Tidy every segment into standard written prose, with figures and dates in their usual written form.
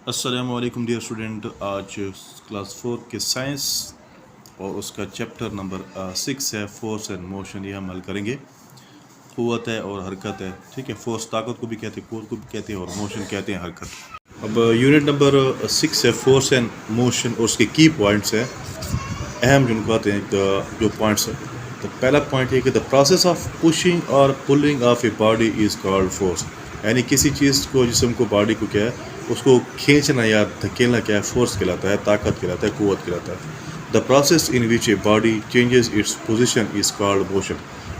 السلام علیکم dear student. آج کلاس 4 کے سائنس اور اس کا چیپٹر نمبر 6 ہے فورس اینڈ موشن. یہ ہم حل کریں گے. قوت ہے اور حرکت ہے. ٹھیک ہے. فورس طاقت کو بھی کہتے ہیں, قوت کو بھی کہتے ہیں, اور موشن کہتے ہیں حرکت. اب یونٹ نمبر 6 ہے فورس اینڈ موشن, اور اس کے کی پوائنٹس ہیں, اہم جن کو آتے ہیں جو پوائنٹس ہیں. تو پہلا پوائنٹ یہ کہ دا پروسیس آف پشنگ اور پلنگ of a body is called force. یعنی کسی چیز کو, جسم کو, باڈی کو کیا ہے, اس کو کھینچنا یا دھکیلنا کیا ہے, فورس کہلاتا ہے, طاقت کہلاتا ہے, قوت کہلاتا ہے. The process in which a body changes its position is called motion.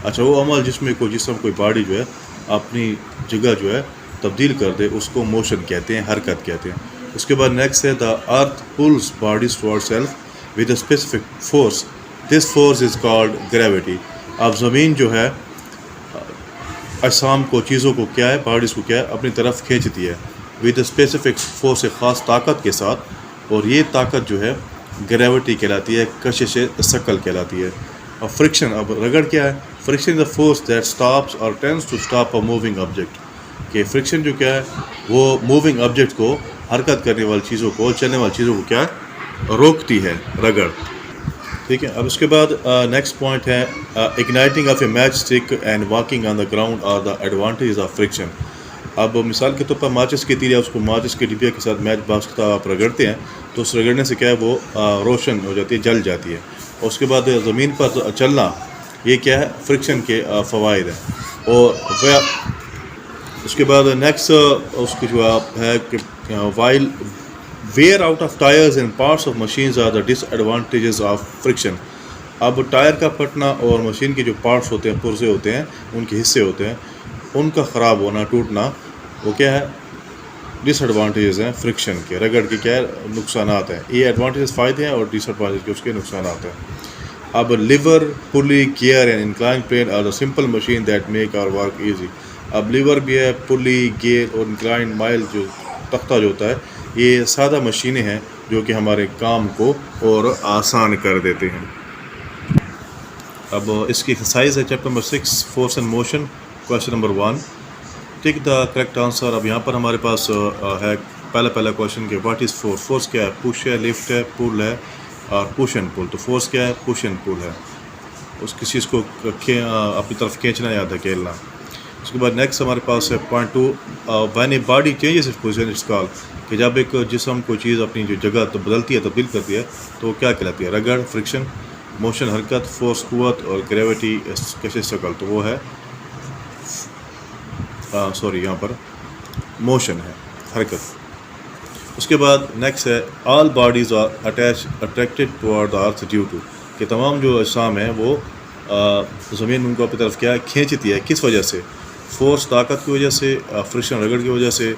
اچھا, وہ عمل جس میں کوئی جسم, کوئی باڈی جو ہے اپنی جگہ جو ہے تبدیل کر دے, اس کو موشن کہتے ہیں, حرکت کہتے ہیں. اس کے بعد نیکسٹ ہے the earth pulls bodies toward self with a specific force. This force is called gravity. اب زمین جو ہے اجسام کو, چیزوں کو کیا ہے, باڈیز کو کیا ہے, اپنی طرف کھینچتی ہے ود اے اسپیسیفک فورس, خاص طاقت کے ساتھ. اور یہ طاقت جو ہے گریوٹی کہلاتی ہے, کشش ثقل کہلاتی ہے. اور فرکشن, اب رگڑ کیا ہے؟ Friction is the force that stops or tends to stop a moving object. کہ فرکشن جو کیا ہے, وہ موونگ آبجیکٹ کو, حرکت کرنے والی چیزوں کو, چلنے والی چیزوں کو کیا ہے, روکتی ہے, رگڑ. ٹھیک ہے. اب اس کے بعد نیکسٹ پوائنٹ ہے igniting of a match stick and walking on the ground are the advantage of friction. اب مثال کے طور پر ماچس کی تیر, یا اس کو ماچس کے ڈبیا کے ساتھ میچ باکس کا آپ رگڑتے ہیں, تو اس رگڑنے سے کیا ہے, وہ روشن ہو جاتی ہے, جل جاتی ہے. اور اس کے بعد زمین پر چلنا, یہ کیا ہے, فرکشن کے فوائد ہیں. اور اس کے بعد نیکسٹ اس کی جو ہے کہ while wear out of tyres and parts of machines are the disadvantages of friction. اب ٹائر کا پھٹنا اور مشین کے جو پارٹس ہوتے ہیں, پرزے ہوتے ہیں, ان کے حصے ہوتے ہیں, ان کا خراب ہونا, ٹوٹنا, وہ کیا ہے, ڈس ایڈوانٹیجز ہیں فرکشن کے, رگڑ کے کیا ہے, نقصانات ہیں. یہ ایڈوانٹیجز فائدے ہیں, اور ڈس ایڈوانٹیج کے اس کے نقصانات ہیں. اب lever, pulley, gear and incline plane are the simple machine that make our work easy. اب لیور بھی ہے, پلی, گیئر اور انکلائن مائل, جو تختہ جو ہوتا ہے, یہ سادہ مشینیں ہیں جو کہ ہمارے کام کو اور آسان کر دیتے ہیں. اب اس کی ایکسرسائز ہے chapter number 6 force and motion. Question number 1, take the correct answer. اب یہاں پر ہمارے پاس ہے پہلا کویشچن کہ واٹ از فورس. فورس کیا ہے؟ پش ہے, لفٹ ہے, پل ہے, اور پش اینڈ پل. تو فورس کیا ہے؟ پش اینڈ پل ہے, اس کسی چیز کو اپنی طرف کھینچنا یا دھکیلنا. اس کے بعد نیکسٹ ہمارے پاس ہے point 2, when a body changes its position its called. کہ جب ایک جسم کوئی چیز اپنی جو جگہ بدلتی ہے, تبدیل کرتی ہے, تو کیا کہلاتی ہے؟ رگڑ, فرکشن, موشن حرکت, فورس قوت, اور گریوٹی کشش ثقل. تو وہ ہے یہاں پر موشن ہے, حرکت. اس کے بعد نیکسٹ ہے all bodies are attracted toward the earth due to. کہ تمام جو اجسام ہیں وہ زمین ان کو اپنی طرف کیا کھینچتی ہے, کس وجہ سے؟ فورس طاقت کی وجہ سے, فرکشن رگڑ کی وجہ سے,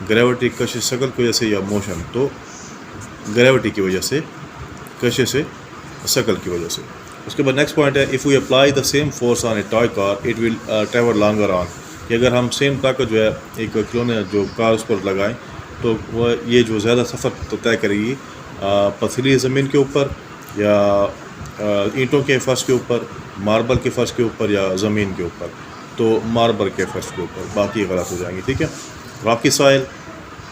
گریوٹی کشش ثقل کی وجہ سے, یا موشن تو گریوٹی کی وجہ سے, کشش ثقل کی وجہ سے. اس کے بعد نیکسٹ پوائنٹ ہے if we apply the same force on a toy car it will travel longer on. کہ اگر ہم سیم طاقت جو ہے ایک کھلونے جو کار اس پر لگائیں, تو وہ یہ جو زیادہ سفر طے کرے گی پتھریلی زمین کے اوپر, یا اینٹوں کے فرش کے اوپر, ماربل کے فرش کے اوپر, یا زمین کے اوپر. تو ماربل کے فرش کے اوپر, باقی غلط ہو جائیں گی. ٹھیک ہے. Rocky soil,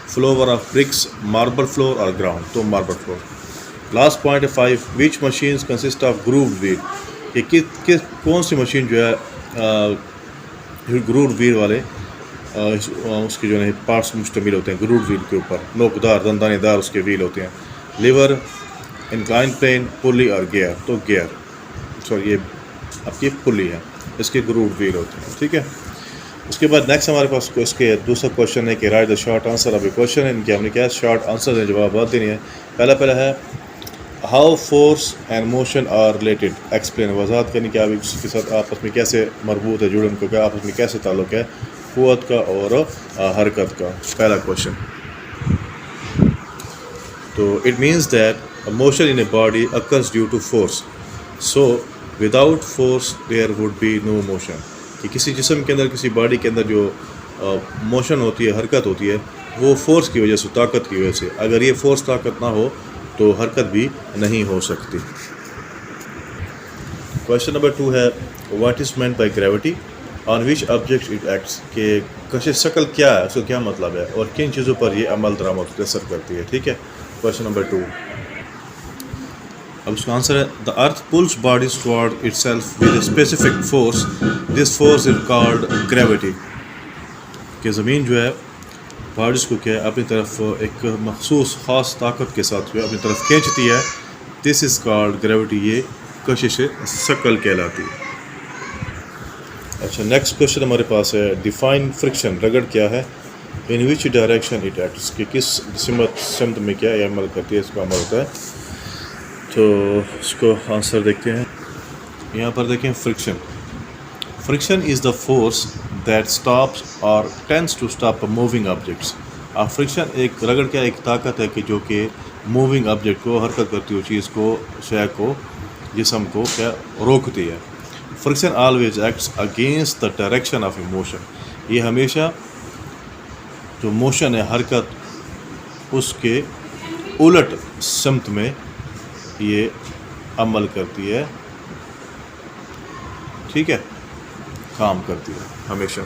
floor of bricks, marble floor اور گراؤنڈ, تو ماربل فلور. لاسٹ پوائنٹ ہے 5, which machines consist of grooved wheel. کہ کون سی مشین جو ہے گرووڈ ویل والے اس کے جو ہے پارٹس مشتمل ہوتے ہیں گرووڈ ویل کے اوپر, نوکدار, دندانے دار اس کے ویل ہوتے ہیں. لیور, انکلائن پلین, پلی اور گیئر. تو گیئر یہ آپ کی پلی ہے, اس کے گرووڈ ویل ہوتے ہیں. ٹھیک ہے. اس کے بعد نیکسٹ ہمارے پاس اس کے دوسرا کویشچن ہے کہ write the short answer of a question. ان کے ہم نے کیا شارٹ آنسر ہیں, جوابات دینے ہیں. پہلا ہے how force and motion are related. Explain, وضاحت کرنی کہ اس کے ساتھ آپس میں کیسے مربوط ہے, جڑے ان کو کیا آپس میں کیسے تعلق ہے, قوت کا اور حرکت کا. پہلا کویشچن, تو it means that motion in a body occurs due to force, so without force there would be no motion. کہ کسی جسم کے اندر, کسی باڈی کے اندر جو موشن ہوتی ہے, حرکت ہوتی ہے, وہ فورس کی وجہ سے, طاقت کی وجہ سے. اگر یہ فورس طاقت نہ ہو تو حرکت بھی نہیں ہو سکتی. کویشچن نمبر 2 ہے what is meant by gravity. On which object it acts کہ کش شکل کیا ہے، اس کا کیا مطلب ہے اور کن چیزوں پر یہ عمل درآمد اثر کرتی ہے. ٹھیک ہے. Question number 2. اب اس کا آنسر ہے the earth pulls bodies toward itself with a specific force, this force is called gravity. کہ زمین جو ہے باڈیز کو کیا ہے اپنی طرف ایک مخصوص خاص طاقت کے ساتھ جو ہے اپنی طرف کھینچتی ہے. دس از کالڈ گریوٹی. یہ کشش ثقل کہلاتی ہے. اچھا نیکسٹ کوشچن ہمارے پاس ہے ڈیفائن فرکشن. رگڑ کیا ہے؟ ان وچ ڈائریکشن اٹ ایکٹس کہ کس سمت میں کیا یہ عمل کرتی ہے، اس کا عمل ہوتا ہے. تو اس کو آنسر دیکھتے ہیں. یہاں پر دیکھیں friction. Friction is the force that stops or tends to stop moving objects. Friction ایک رگڑ کیا ایک طاقت ہے کہ جو کہ موونگ آبجیکٹ کو، حرکت کرتی ہوئی چیز کو، شے کو، جسم کو کیا روکتی ہے. Friction always acts against the direction of a motion. یہ ہمیشہ جو موشن ہے، حرکت، اس کے الٹ سمت میں یہ عمل کرتی ہے. ٹھیک ہے، کام کرتی ہے ہمیشہ.